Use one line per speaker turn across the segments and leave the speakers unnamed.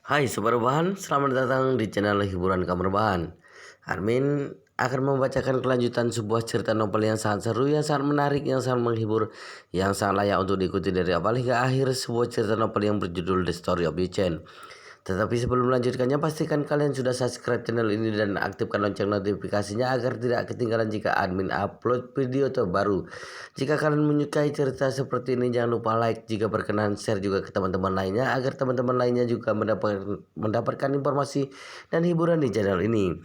Hai Sobat Rebahan, selamat datang di channel hiburan Kamar Rebahan. Armin akan membacakan kelanjutan sebuah cerita novel yang sangat seru, yang sangat menarik, yang sangat menghibur, yang sangat layak untuk diikuti dari awal hingga akhir. Sebuah cerita novel yang berjudul The Story of Chen. Tetapi sebelum melanjutkannya, pastikan kalian sudah subscribe channel ini dan aktifkan lonceng notifikasinya agar tidak ketinggalan jika admin upload video terbaru. Jika kalian menyukai cerita seperti ini, jangan lupa like, jika berkenan share juga ke teman-teman lainnya agar teman-teman lainnya juga mendapatkan informasi dan hiburan di channel ini.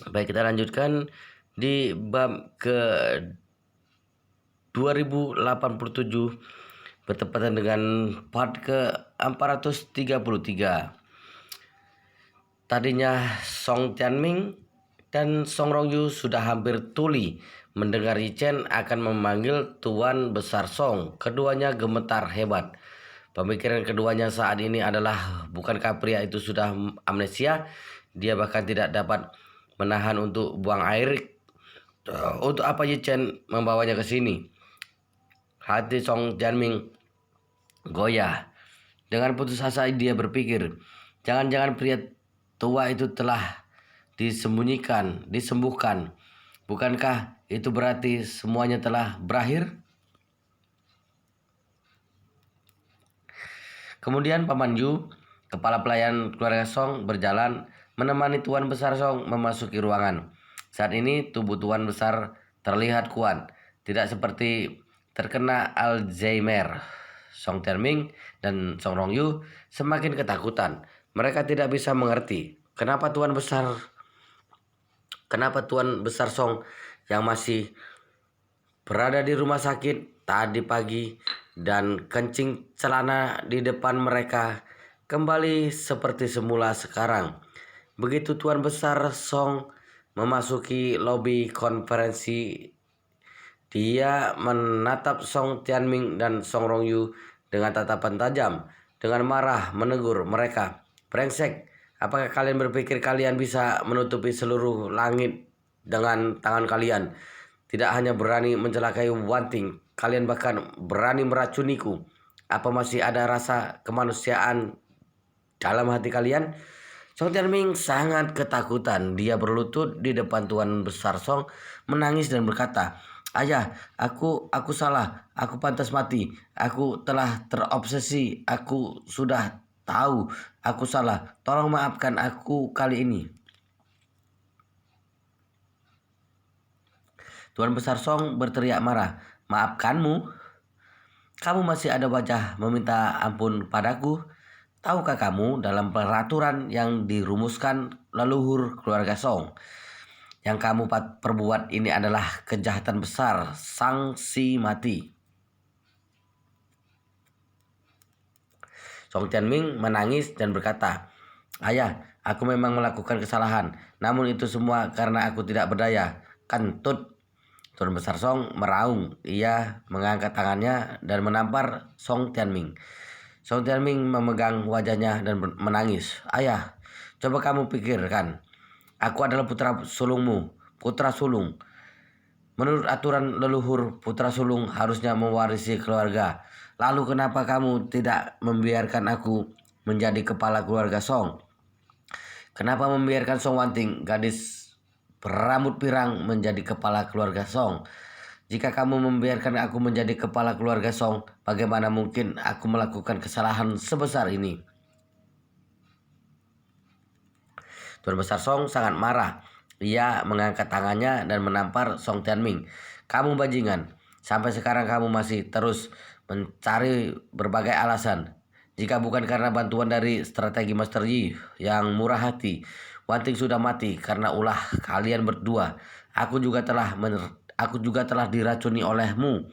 Baik, kita lanjutkan di bab ke 2087 bertepatan dengan part ke 433. Tadinya Song Tianming dan Song Rongyu sudah hampir tuli mendengar Yi Chen akan memanggil Tuan Besar Song. Keduanya gemetar hebat. Pemikiran keduanya saat ini adalah, bukankah pria itu sudah amnesia? Dia bahkan tidak dapat menahan untuk buang air. Untuk apa Yi Chen membawanya ke sini? Hati Song Tianming goyah. Dengan putus asa dia berpikir, jangan-jangan pria tua itu telah disembuhkan. Bukankah itu berarti semuanya telah berakhir? Kemudian Paman Yu, kepala pelayan keluarga Song, berjalan menemani Tuan Besar Song memasuki ruangan. Saat ini tubuh Tuan Besar terlihat kuat, tidak seperti terkena Alzheimer. Song Tianming dan Song Rongyu semakin ketakutan. Mereka tidak bisa mengerti kenapa Tuan Besar Song yang masih berada di rumah sakit tadi pagi dan kencing celana di depan mereka kembali seperti semula sekarang. Begitu Tuan Besar Song memasuki lobi konferensi, dia menatap Song Tianming dan Song Rongyu dengan tatapan tajam. Dengan marah menegur mereka, "Brengsek, apakah kalian berpikir kalian bisa menutupi seluruh langit dengan tangan kalian? Tidak hanya berani mencelakai Wanting, kalian bahkan berani meracuniku. Apa masih ada rasa kemanusiaan dalam hati kalian?" Song Tianming sangat ketakutan. Dia berlutut di depan Tuan Besar Song, menangis dan berkata, "Ayah, aku salah. Aku pantas mati. Aku telah terobsesi. Aku sudah tahu aku salah. Tolong maafkan aku kali ini." Tuan Besar Song berteriak marah, "Maafkanmu? Kamu masih ada wajah meminta ampun padaku? Tahukah kamu dalam peraturan yang dirumuskan leluhur keluarga Song, yang kamu perbuat ini adalah kejahatan besar, sanksi mati." Song Tianming menangis dan berkata, "Ayah, aku memang melakukan kesalahan, namun itu semua karena aku tidak berdaya. Kentut." Tuan Besar Song meraung. Ia mengangkat tangannya dan menampar Song Tianming. Song Tianming memegang wajahnya dan menangis. "Ayah, coba kamu pikirkan. Aku adalah putra sulungmu, putra sulung. Menurut aturan leluhur, putra sulung harusnya mewarisi keluarga. Lalu kenapa kamu tidak membiarkan aku menjadi kepala keluarga Song? Kenapa membiarkan Song Wanting, gadis berambut pirang, menjadi kepala keluarga Song? Jika kamu membiarkan aku menjadi kepala keluarga Song, bagaimana mungkin aku melakukan kesalahan sebesar ini?" Tuan Besar Song sangat marah. Ia mengangkat tangannya dan menampar Song Tianming. "Kamu bajingan, sampai sekarang kamu masih terus mencari berbagai alasan. Jika bukan karena bantuan dari strategi Master Yi yang murah hati, Wanting sudah mati karena ulah kalian berdua. Aku juga telah diracuni olehmu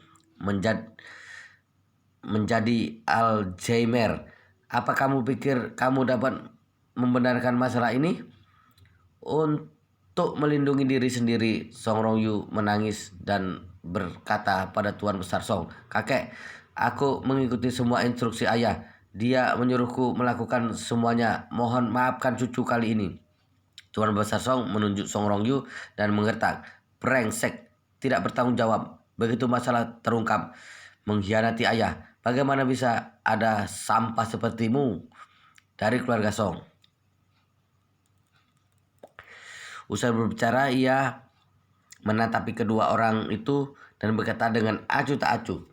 menjadi Alzheimer. Apa kamu pikir kamu dapat membenarkan masalah ini?" Untuk melindungi diri sendiri, Song Rongyu menangis dan berkata pada Tuan Besar Song, "Kakek, aku mengikuti semua instruksi ayah. Dia menyuruhku melakukan semuanya. Mohon maafkan cucu kali ini." Tuan Besar Song menunjuk Song Rongyu dan menggertak, "Brengsek, tidak bertanggung jawab. Begitu masalah terungkap, mengkhianati ayah. Bagaimana bisa ada sampah sepertimu dari keluarga Song. Usai berbicara, ia menatapi kedua orang itu dan berkata dengan acuh tak acuh,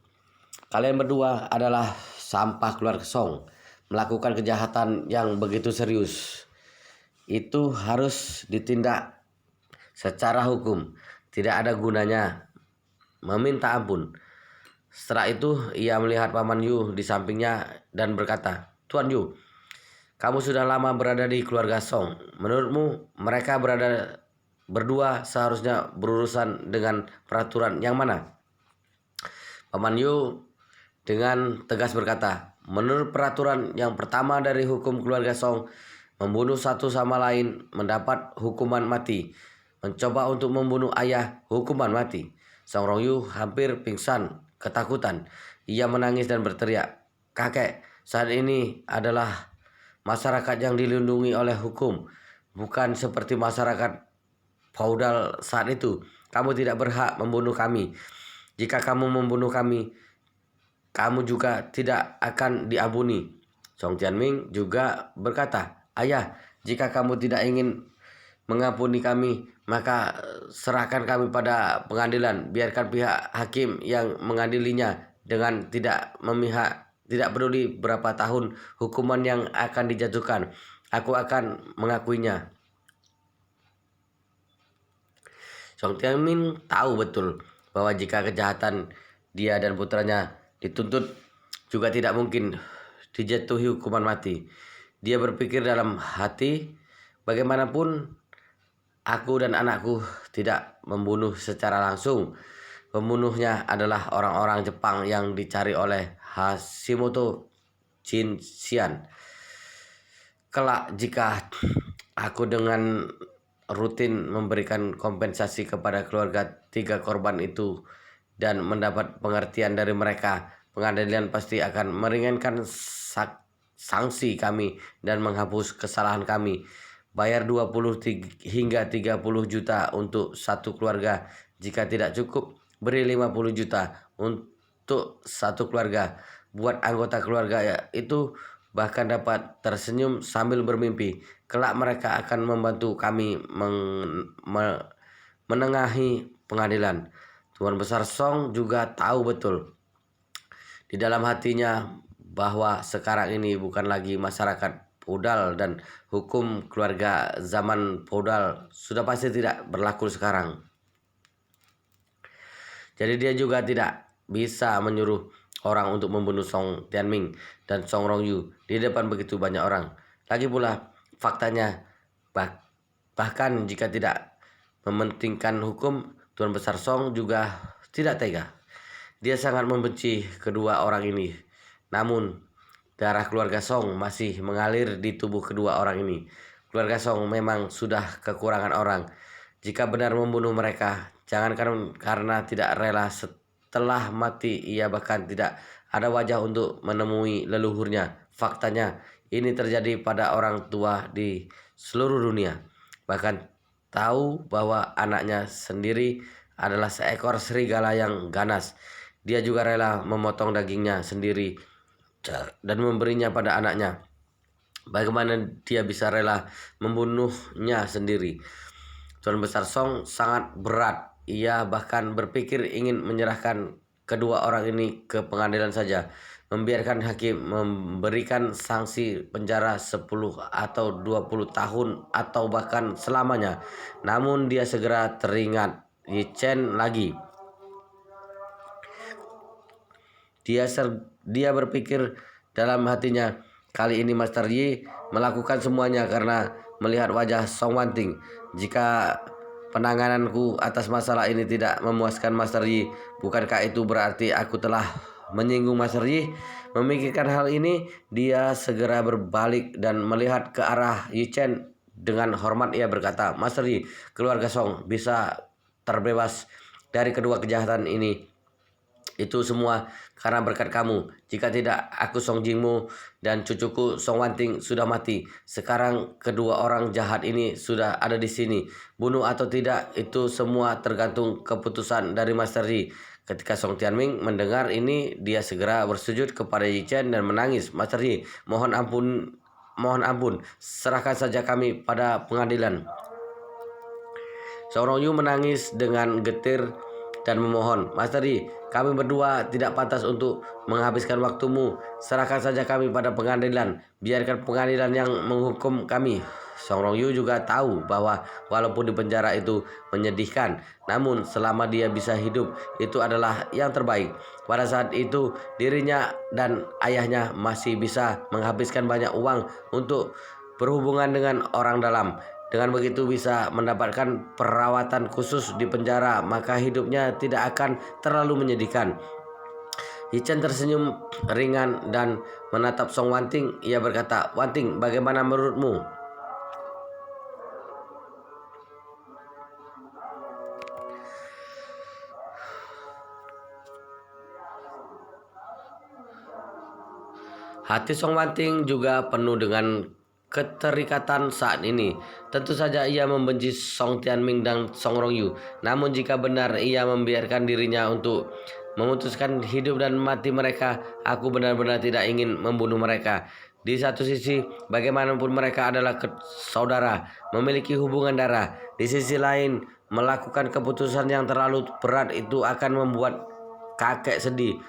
"Kalian berdua adalah sampah keluarga Song. Melakukan kejahatan yang begitu serius itu harus ditindak secara hukum. Tidak ada gunanya meminta ampun." Setelah itu ia melihat Paman Yu di sampingnya dan berkata, "Tuan Yu, kamu sudah lama berada di keluarga Song. Menurutmu mereka berdua seharusnya berurusan dengan peraturan yang mana?" Paman Yu dengan tegas berkata, "Menurut peraturan yang pertama dari hukum keluarga Song, membunuh satu sama lain mendapat hukuman mati. Mencoba untuk membunuh ayah, hukuman mati." Song Rongyu hampir pingsan ketakutan. Ia menangis dan berteriak, "Kakek, saat ini adalah masyarakat yang dilindungi oleh hukum, bukan seperti masyarakat feodal saat itu. Kamu tidak berhak membunuh kami. Jika kamu membunuh kami, kamu juga tidak akan diampuni." Song Tianming juga berkata, "Ayah, jika kamu tidak ingin mengampuni kami, maka serahkan kami pada pengadilan. Biarkan pihak hakim yang mengadilinya dengan tidak peduli berapa tahun hukuman yang akan dijatuhkan. Aku akan mengakuinya." Song Tianming tahu betul bahwa jika kejahatan dia dan putranya dituntut, juga tidak mungkin dijatuhi hukuman mati. Dia berpikir dalam hati, bagaimanapun aku dan anakku tidak membunuh secara langsung. Pembunuhnya adalah orang-orang Jepang yang dicari oleh Hashimoto Shinsian. Kelak jika aku dengan rutin memberikan kompensasi kepada keluarga 3 korban itu dan mendapat pengertian dari mereka, pengadilan pasti akan meringankan sanksi kami dan menghapus kesalahan kami. Bayar 20 hingga 30 juta untuk satu keluarga. Jika tidak cukup, beri 50 juta untuk satu keluarga. Buat anggota keluarga itu bahkan dapat tersenyum sambil bermimpi. Kelak mereka akan membantu kami menengahi pengadilan. Tuan Besar Song juga tahu betul di dalam hatinya bahwa sekarang ini bukan lagi masyarakat feodal dan hukum keluarga zaman feodal sudah pasti tidak berlaku sekarang. Jadi dia juga tidak bisa menyuruh orang untuk membunuh Song Tianming dan Song Rongyu di depan begitu banyak orang. Lagi pula faktanya bahkan jika tidak mementingkan hukum, Tuan Besar Song juga tidak tega. Dia sangat membenci kedua orang ini. Namun darah keluarga Song masih mengalir di tubuh kedua orang ini. Keluarga Song memang sudah kekurangan orang. Jika benar membunuh mereka, jangankan karena tidak rela, setelah mati ia bahkan tidak ada wajah untuk menemui leluhurnya. Faktanya ini terjadi pada orang tua di seluruh dunia. Bahkan tahu bahwa anaknya sendiri adalah seekor serigala yang ganas. Dia juga rela memotong dagingnya sendiri dan memberinya pada anaknya. Bagaimana dia bisa rela membunuhnya sendiri? Tuan Besar Song sangat berat. Ia bahkan berpikir ingin menyerahkan kedua orang ini ke pengadilan saja. Membiarkan hakim memberikan sanksi penjara 10 atau 20 tahun atau bahkan selamanya. Namun dia segera teringat Yi Chen lagi. Dia berpikir dalam hatinya, kali ini Master Yi melakukan semuanya karena melihat wajah Song Wanting. Jika penangananku atas masalah ini tidak memuaskan Master Yi, bukankah itu berarti aku telah menyinggung Master Yi? Memikirkan hal ini, dia segera berbalik dan melihat ke arah Yi Chen. Dengan hormat ia berkata, "Master Yi, keluarga Song bisa terbebas dari kedua kejahatan ini. Itu semua karena berkat kamu. Jika tidak, aku Song Jingmu dan cucuku Song Wanting sudah mati. Sekarang kedua orang jahat ini sudah ada di sini. Bunuh atau tidak, itu semua tergantung keputusan dari Master Yi." Ketika Song Tianming mendengar ini, dia segera bersujud kepada Yi Chen dan menangis, "Master Yi, mohon ampun mohon ampun, serahkan saja kami pada pengadilan. Song Rong Yu menangis dengan getir dan memohon, Master Yi, kami berdua tidak pantas untuk menghabiskan waktumu. Serahkan saja kami pada pengadilan. Biarkan pengadilan yang menghukum kami. Song Rong Yu juga tahu bahwa walaupun di penjara itu menyedihkan, namun selama dia bisa hidup, itu adalah yang terbaik. Pada saat itu, dirinya dan ayahnya masih bisa menghabiskan banyak uang untuk berhubungan dengan orang dalam. Dengan begitu bisa mendapatkan perawatan khusus di penjara, maka hidupnya tidak akan terlalu menyedihkan. Yi Chen tersenyum ringan dan menatap Song Wanting. Ia berkata, Wanting, bagaimana menurutmu? Hati Song Wanting juga penuh dengan keterikatan saat ini. Tentu saja ia membenci Song Tianming dan Song Rong Yu. Namun jika benar ia membiarkan dirinya untuk memutuskan hidup dan mati mereka, aku benar-benar tidak ingin membunuh mereka. Di satu sisi, bagaimanapun mereka adalah saudara, memiliki hubungan darah. Di sisi lain, melakukan keputusan yang terlalu berat itu akan membuat kakek sedih.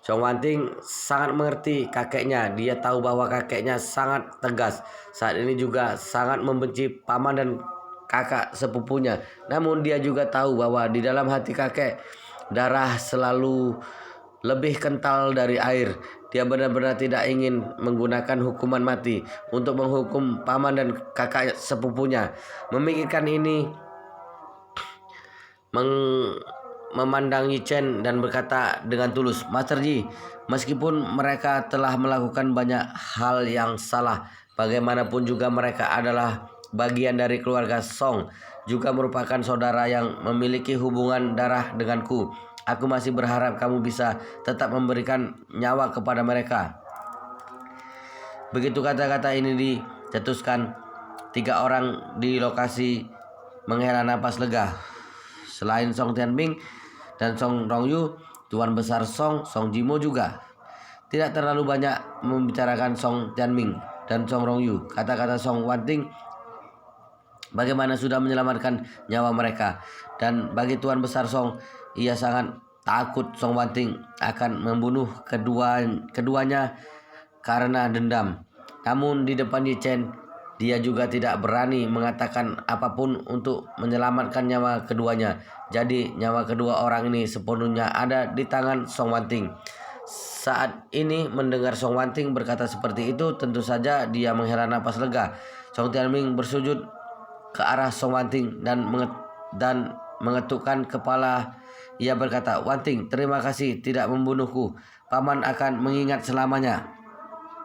Song Wanting sangat mengerti kakeknya. Dia tahu bahwa kakeknya sangat tegas. Saat ini juga sangat membenci paman dan kakak sepupunya. Namun dia juga tahu bahwa di dalam hati kakek, darah selalu lebih kental dari air. Dia benar-benar tidak ingin menggunakan hukuman mati untuk menghukum paman dan kakak sepupunya. Memikirkan ini, memandang Yi Chen dan berkata dengan tulus, Master Yi, meskipun mereka telah melakukan banyak hal yang salah, bagaimanapun juga mereka adalah bagian dari keluarga Song, juga merupakan saudara yang memiliki hubungan darah denganku. Aku masih berharap kamu bisa tetap memberikan nyawa kepada mereka. Begitu kata-kata ini dicetuskan, 3 orang di lokasi menghela napas lega. Selain Song Tianming dan Song Rong Yu, Tuan Besar Song Jimo juga tidak terlalu banyak membicarakan Song Tianming dan Song Rong Yu. Kata-kata Song Wanting bagaimana sudah menyelamatkan nyawa mereka. Dan bagi Tuan Besar Song, ia sangat takut Song Wanting akan membunuh keduanya karena dendam. Namun di depan Yi Chen, dia juga tidak berani mengatakan apapun untuk menyelamatkan nyawa keduanya. Jadi nyawa kedua orang ini sepenuhnya ada di tangan Song Wanting. Saat ini mendengar Song Wanting berkata seperti itu, tentu saja dia menghela napas lega. Song Tianming bersujud ke arah Song Wanting dan mengetukkan kepala. Ia berkata, Wanting, terima kasih tidak membunuhku. Paman akan mengingat selamanya.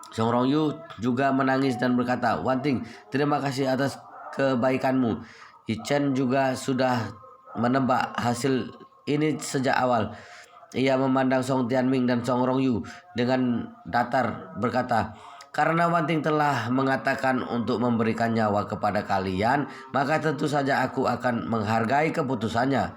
Song Rong Yu juga menangis dan berkata, Wanting, terima kasih atas kebaikanmu. Yi Chen juga sudah menebak hasil ini sejak awal. Ia memandang Song Tianming dan Song Rong Yu dengan datar berkata, karena Wanting telah mengatakan untuk memberikan nyawa kepada kalian, maka tentu saja aku akan menghargai keputusannya.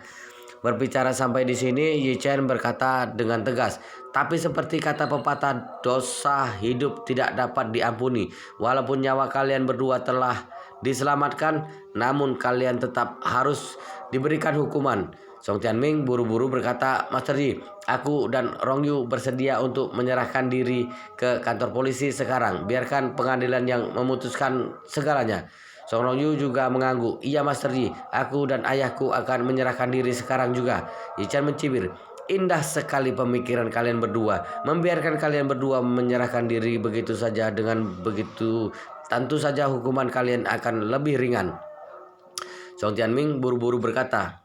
Berbicara sampai di sini, Yi Chen berkata dengan tegas, tapi seperti kata pepatah, dosa hidup tidak dapat diampuni. Walaupun nyawa kalian berdua telah diselamatkan, namun kalian tetap harus diberikan hukuman. Song Tianming buru-buru berkata, Master Yi, aku dan Rong Yu bersedia untuk menyerahkan diri ke kantor polisi sekarang. Biarkan pengadilan yang memutuskan segalanya. Song Rong Yu juga mengangguk. Iya Master Yi, aku dan ayahku akan menyerahkan diri sekarang juga. Yi Chen mencibir. Indah sekali pemikiran kalian berdua. Membiarkan kalian berdua menyerahkan diri begitu saja. Dengan begitu tentu saja hukuman kalian akan lebih ringan. Song Tianming buru-buru berkata,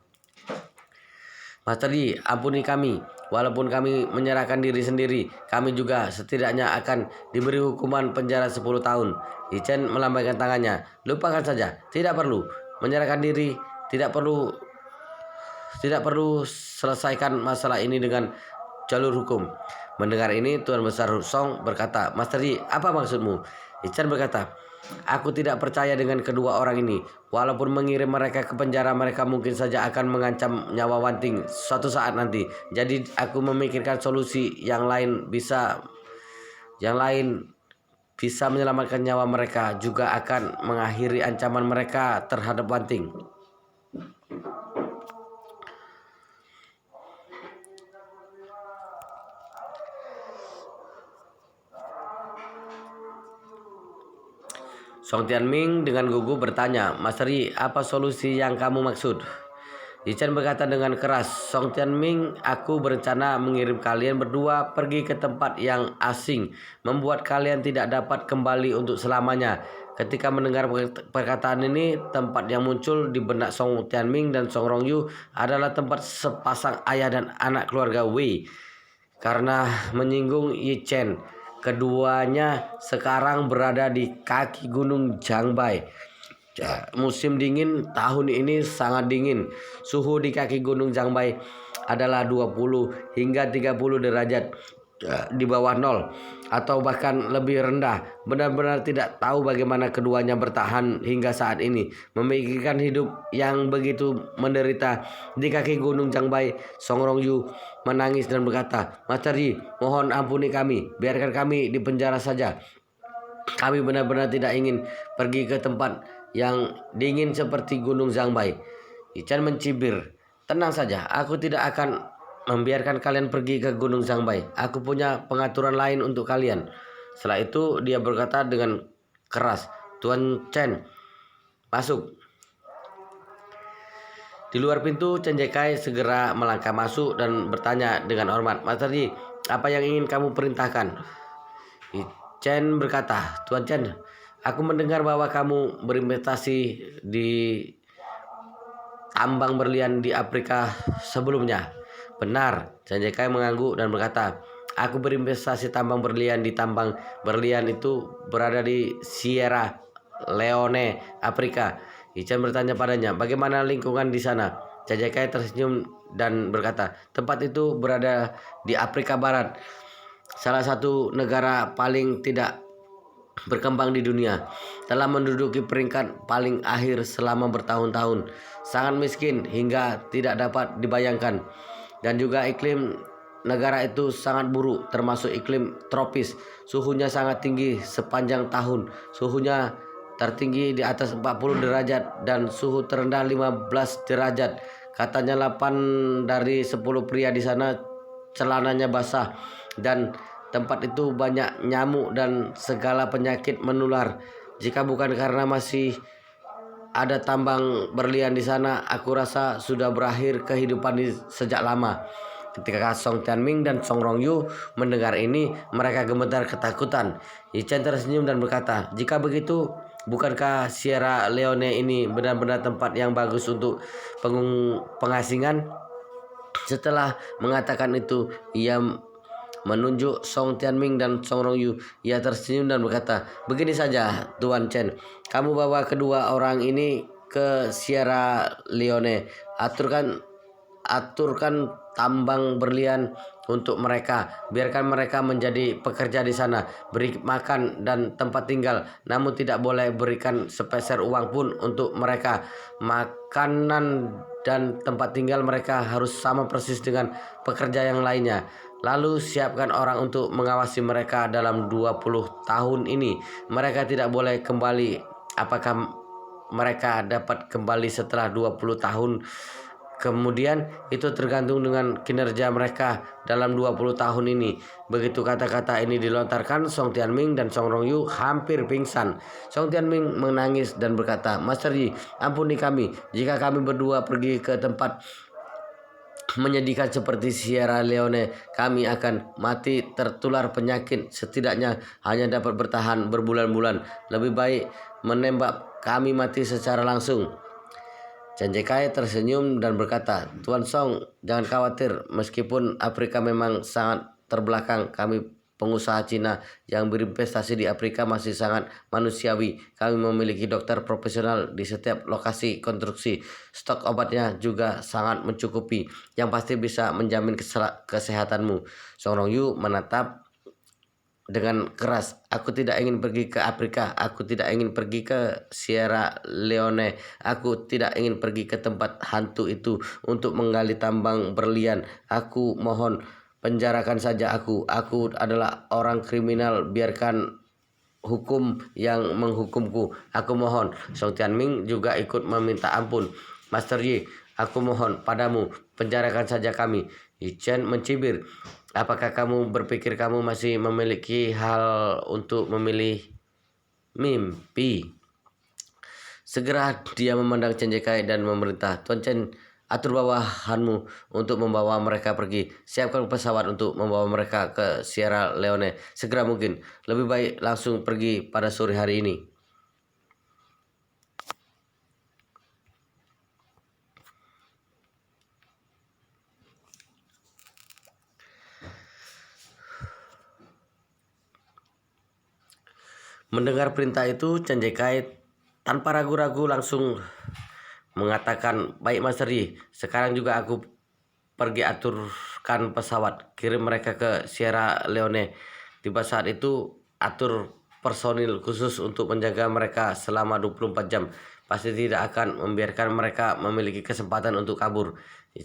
Master Yi, ampuni kami. Walaupun kami menyerahkan diri sendiri, kami juga setidaknya akan diberi hukuman penjara 10 tahun. Yi Chen melambaikan tangannya. Lupakan saja, tidak perlu menyerahkan diri, tidak perlu selesaikan masalah ini dengan jalur hukum. Mendengar ini, Tuan Besar Song berkata, Master Yi, apa maksudmu? Yi Chen berkata, aku tidak percaya dengan kedua orang ini. Walaupun mengirim mereka ke penjara, mereka mungkin saja akan mengancam nyawa Wanting suatu saat nanti. Jadi aku memikirkan solusi yang lain bisa menyelamatkan nyawa mereka, juga akan mengakhiri ancaman mereka terhadap Wanting. Song Tianming dengan gugup bertanya, Master Yi, apa solusi yang kamu maksud? Yi Chen berkata dengan keras, Song Tianming, aku berencana mengirim kalian berdua pergi ke tempat yang asing, membuat kalian tidak dapat kembali untuk selamanya. Ketika mendengar perkataan ini, tempat yang muncul di benak Song Tianming dan Song Rongyu adalah tempat sepasang ayah dan anak keluarga Wei. Karena menyinggung Yi Chen, keduanya sekarang berada di kaki Gunung Zhangbai. Musim dingin tahun ini sangat dingin. Suhu di kaki Gunung Zhangbai adalah 20 hingga 30 derajat di bawah nol atau bahkan lebih rendah. Benar-benar tidak tahu bagaimana keduanya bertahan hingga saat ini. Memikirkan hidup yang begitu menderita di kaki Gunung Zhangbai, Song Rongyu menangis dan berkata, Master Yi, mohon ampuni kami, biarkan kami di penjara saja. Kami benar-benar tidak ingin pergi ke tempat yang dingin seperti Gunung Zhangbai. Yi Chen mencibir, tenang saja, aku tidak akan membiarkan kalian pergi ke Gunung Zhangbai. Aku punya pengaturan lain untuk kalian. Setelah itu dia berkata dengan keras, Tuan Chen, masuk. Di luar pintu, Chen Jekai segera melangkah masuk dan bertanya dengan hormat, Master Yi, apa yang ingin kamu perintahkan? Yi Chen berkata, Tuan Chen, aku mendengar bahwa kamu berinvestasi di tambang berlian di Afrika sebelumnya. Benar, Chen Jekai mengangguk dan berkata, aku berinvestasi tambang berlian di tambang berlian itu berada di Sierra Leone, Afrika. Yi Chen bertanya padanya, bagaimana lingkungan di sana? Chen Jekai tersenyum dan berkata, tempat itu berada di Afrika Barat, salah satu negara paling tidak berkembang di dunia, telah menduduki peringkat paling akhir selama bertahun-tahun, sangat miskin hingga tidak dapat dibayangkan, dan juga iklim negara itu sangat buruk, termasuk iklim tropis. Suhunya sangat tinggi sepanjang tahun, suhunya tertinggi di atas 40 derajat dan suhu terendah 15 derajat. Katanya 8 dari 10 pria di sana celananya basah, dan tempat itu banyak nyamuk dan segala penyakit menular. Jika bukan karena masih ada tambang berlian di sana, aku rasa sudah berakhir kehidupan sejak lama. Ketika Song Tianming dan Song Rongyu mendengar ini, mereka gemetar ketakutan. Yi Chen tersenyum dan berkata, jika begitu, bukankah Sierra Leone ini benar-benar tempat yang bagus untuk pengasingan? Setelah mengatakan itu, ia menunjuk Song Tianming dan Song Rongyu. Ia tersenyum dan berkata, begini saja Tuan Chen, kamu bawa kedua orang ini ke Sierra Leone. Aturkan tambang berlian untuk mereka. Biarkan mereka menjadi pekerja di sana. Beri makan dan tempat tinggal. Namun tidak boleh berikan sepeser uang pun untuk mereka. Makanan dan tempat tinggal mereka harus sama persis dengan pekerja yang lainnya. Lalu siapkan orang untuk mengawasi mereka dalam 20 tahun ini. Mereka tidak boleh kembali. Apakah mereka dapat kembali setelah 20 tahun kemudian? Itu tergantung dengan kinerja mereka dalam 20 tahun ini. Begitu kata-kata ini dilontarkan, Song Tianming dan Song Rongyu hampir pingsan. Song Tianming menangis dan berkata, Master Yi, ampuni kami jika kami berdua pergi ke tempat menyedihkan seperti Sierra Leone. Kami akan mati tertular penyakit, setidaknya hanya dapat bertahan berbulan-bulan. Lebih baik menembak kami mati secara langsung. Chen Jekai tersenyum dan berkata, Tuan Song, jangan khawatir, meskipun Afrika memang sangat terbelakang, kami pengusaha Cina yang berinvestasi di Afrika masih sangat manusiawi. Kami memiliki dokter profesional di setiap lokasi konstruksi. Stok obatnya juga sangat mencukupi, yang pasti bisa menjamin kesehatanmu. Song Rongyu menatap dengan keras, aku tidak ingin pergi ke Afrika, aku tidak ingin pergi ke Sierra Leone, aku tidak ingin pergi ke tempat hantu itu untuk menggali tambang berlian. Aku mohon, penjarakan saja aku adalah orang kriminal, biarkan hukum yang menghukumku. Aku mohon. Song Tianming juga ikut meminta ampun. Master Yi, aku mohon padamu, penjarakan saja kami. Yi Chen mencibir. Apakah kamu berpikir kamu masih memiliki hal untuk memilih mimpi? Segera dia memandang Chen Jekai dan memerintah, Tuan Chen, atur bawahanmu untuk membawa mereka pergi. Siapkan pesawat untuk membawa mereka ke Sierra Leone segera mungkin. Lebih baik langsung pergi pada sore hari ini. Mendengar perintah itu, Chen Jekai tanpa ragu-ragu langsung mengatakan, baik Master Yi, sekarang juga aku pergi aturkan pesawat, kirim mereka ke Sierra Leone. Tiba saat itu, atur personil khusus untuk menjaga mereka selama 24 jam. Pasti tidak akan membiarkan mereka memiliki kesempatan untuk kabur.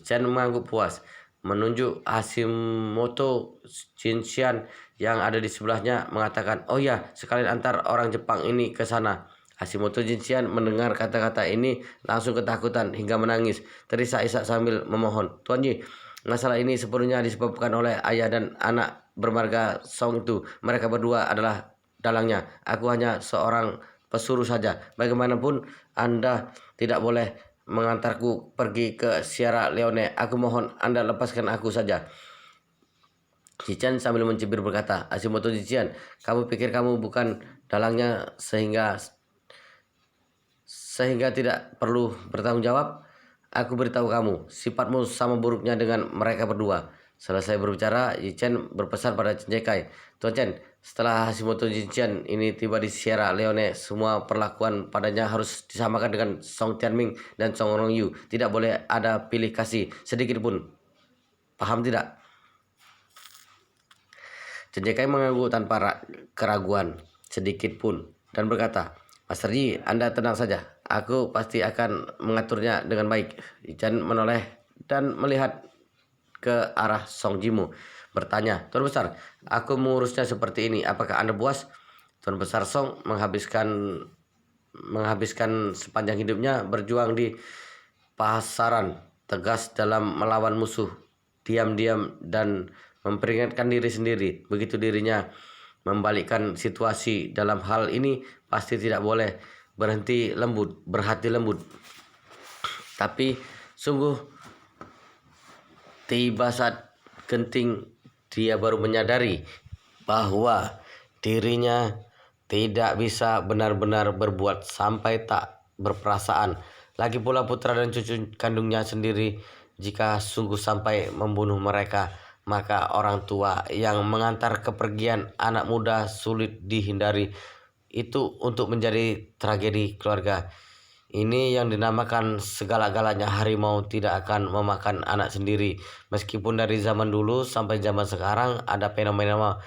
Chen mengangguk puas, menunjuk Hashimoto Shinshan yang ada di sebelahnya, mengatakan, oh ya, sekalian antar orang Jepang ini ke sana. Hashimoto Shinshan mendengar kata-kata ini langsung ketakutan hingga menangis, terisak-isak sambil memohon, Tuan Yi, masalah ini sepenuhnya disebabkan oleh ayah dan anak bermarga Song itu. Mereka berdua adalah dalangnya. Aku hanya seorang pesuruh saja. Bagaimanapun Anda tidak boleh mengantarku pergi ke Sierra Leone. Aku mohon Anda lepaskan aku saja. Shinchan sambil mencibir berkata, Hashimoto Shinchan, kamu pikir kamu bukan dalangnya sehingga tidak perlu bertanggung jawab? Aku beritahu kamu, sifatmu sama buruknya dengan mereka berdua. Selesai berbicara, Yi Chen berpesan pada Chen Jekai, Tuan Chen, setelah Hashimoto Shinchan ini tiba di Sierra Leone, semua perlakuan padanya harus disamakan dengan Song Tianming dan Song Rongyu. Tidak boleh ada pilih kasih sedikit pun. Paham tidak? Chen Jekai mengangguk tanpa keraguan sedikit pun dan berkata, Master Yi, Anda tenang saja. Aku pasti akan mengaturnya dengan baik. Chen menoleh dan melihat ke arah Song Jimu, bertanya, Tuan Besar, aku mengurusnya seperti ini. Apakah Anda puas? Tuan Besar Song menghabiskan sepanjang hidupnya berjuang di pasaran, tegas dalam melawan musuh, diam-diam dan memperingatkan diri sendiri. Begitu dirinya membalikkan situasi dalam hal ini, pasti tidak boleh berhati lembut. Tapi sungguh tiba saat genting, dia baru menyadari bahwa dirinya tidak bisa benar-benar berbuat sampai tak berperasaan. Lagi pula putra dan cucu kandungnya sendiri, jika sungguh sampai membunuh mereka, maka orang tua yang mengantar kepergian anak muda sulit dihindari. Itu untuk menjadi tragedi keluarga. Ini yang dinamakan segala-galanya. Harimau tidak akan memakan anak sendiri. Meskipun dari zaman dulu sampai zaman sekarang ada fenomena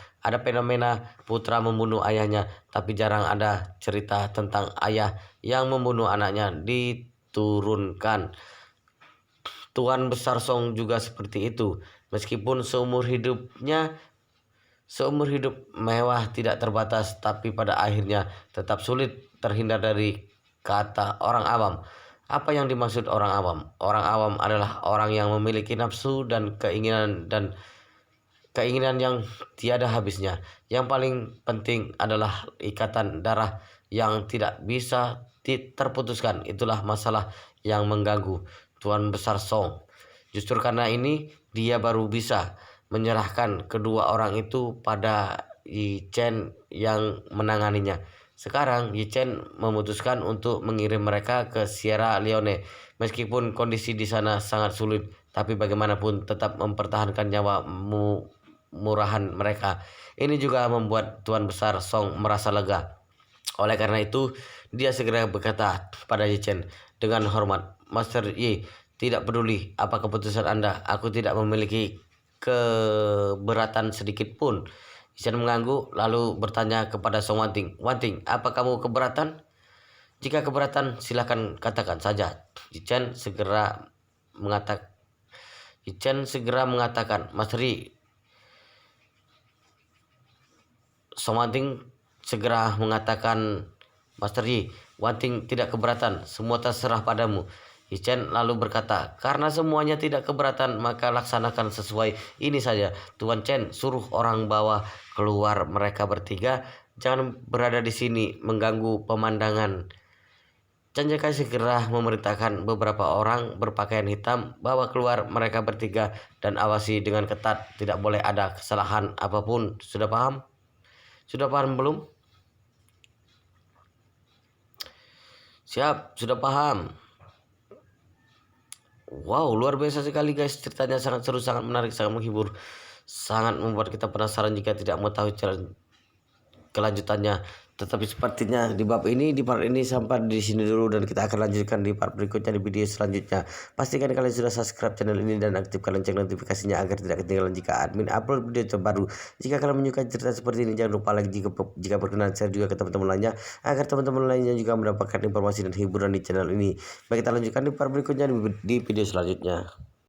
putra membunuh ayahnya, tapi jarang ada cerita tentang ayah yang membunuh anaknya diturunkan. Tuan Besar Song juga seperti itu. Meskipun seumur hidup mewah tidak terbatas, tapi pada akhirnya tetap sulit terhindar dari kata orang awam. Apa yang dimaksud orang awam? Orang awam adalah orang yang memiliki nafsu dan keinginan yang tiada habisnya. Yang paling penting adalah ikatan darah yang tidak bisa terputuskan. Itulah masalah yang mengganggu Tuan Besar Song. Justru karena ini dia baru bisa menyerahkan kedua orang itu pada Yi Chen yang menanganinya. Sekarang Yi Chen memutuskan untuk mengirim mereka ke Sierra Leone. Meskipun kondisi di sana sangat sulit, tapi bagaimanapun tetap mempertahankan nyawa murahan mereka. Ini juga membuat Tuan Besar Song merasa lega. Oleh karena itu, dia segera berkata pada Yi Chen dengan hormat, Master Yi, tidak peduli apa keputusan Anda, aku tidak memiliki keberatan sedikit pun. Yi Chen mengangguk lalu bertanya kepada Song Wanting, Wanting, apa kamu keberatan? Jika keberatan, silakan katakan saja. Yi Chen segera mengatakan, Master Yi, Song Wanting segera mengatakan, Master Yi, Wan Ting tidak keberatan, semua terserah padamu. Yi Chen lalu berkata, karena semuanya tidak keberatan, maka laksanakan sesuai ini saja. Tuan Chen, suruh orang bawa keluar mereka bertiga, jangan berada di sini mengganggu pemandangan. Chen Jakai segera memerintahkan beberapa orang berpakaian hitam bawa keluar mereka bertiga dan awasi dengan ketat, tidak boleh ada kesalahan apapun. Sudah paham? Sudah paham belum? Siap, sudah paham. Wow, luar biasa sekali guys, ceritanya sangat seru, sangat menarik, sangat menghibur, sangat membuat kita penasaran jika tidak mengetahui kelanjutannya. Tetapi sepertinya di part ini sampai di sini dulu, dan kita akan lanjutkan di part berikutnya di video selanjutnya. Pastikan kalian sudah subscribe channel ini dan aktifkan lonceng notifikasinya agar tidak ketinggalan jika admin upload video terbaru. Jika kalian menyukai cerita seperti ini, jangan lupa like, jika berkenan share juga ke teman-teman lainnya agar teman-teman lainnya juga mendapatkan informasi dan hiburan di channel ini. Baik, kita lanjutkan di part berikutnya di video selanjutnya.